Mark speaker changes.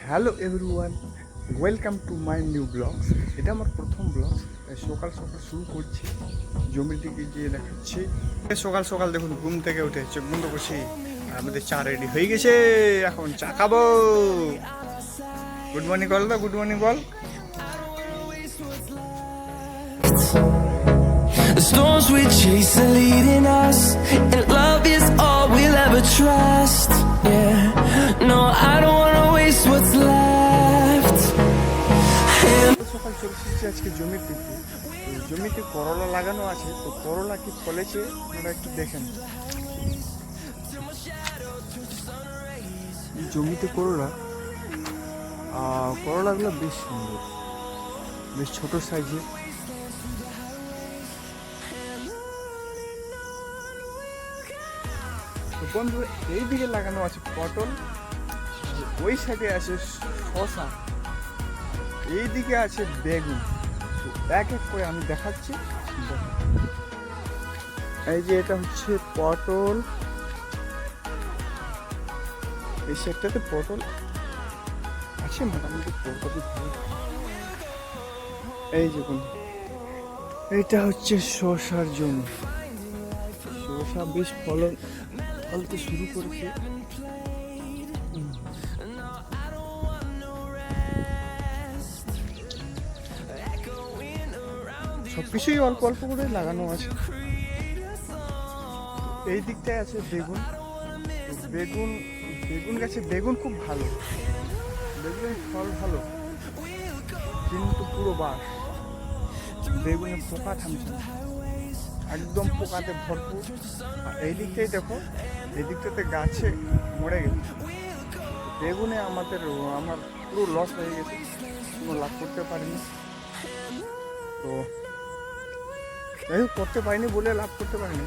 Speaker 1: Hello everyone, welcome to my new blogs. এটা আমার প্রথম ব্লগ। সকাল সকাল শুরু করছি, জমির দিকে গিয়ে দেখাচ্ছি। সকাল সকাল দেখুন, ঘুম থেকে উঠে চোখ বন্ধ করছি, আর আমাদের চা রেডি হয়ে গেছে। এখন চা খাবো। Good morning ball, good morning ball.
Speaker 2: The storms we chase are leading us, and love is all we'll ever trust. Yeah, no, I don't wanna waste what's left.
Speaker 1: সকাল চলে এসেছি আজকে জমির দিকে। জমিতে করলা লাগানো আছে, তো করলা কি ফলেছে আপনারা একটু দেখেন। জমিতে করলাগুলো বেশ সুন্দর, বেশ ছোট সাইজের। তো বন্ধু, এই দিকে লাগানো আছে পটল, ওই সাইডে আছে শসা, এই দিকে আছে বেগুন। তো এক এক করে আমি দেখাচ্ছি। এই যে এটা হচ্ছে পটল, এই সাইডটাতে পটল আছে মোটামুটি, পটল ভালো। এই যে বন্ধু, এইটা হচ্ছে শসার জমি। শসা বেশ ফলতে শুরু করেছে। সবকিছুই অল্প অল্প করে লাগানো আছে। এই দিকটায় আছে বেগুন। বেগুন বেগুন গাছে বেগুন খুব ভালো, বেগুনের ফল ভালো, কিন্তু পুরো বাস বেগুনে পোকা থামছে না, একদম পোকাতে ভরপুর। আর এই দিকটাই দেখো, এই দিকটাতে গাছে মরে গেছে। বেগুনে আমার পুরো লস হয়ে গেছে, কোনো লাভ করতে পারিনি। তো যাই হোক, করতে পারিনি বলে লাভ করতে পারিনি,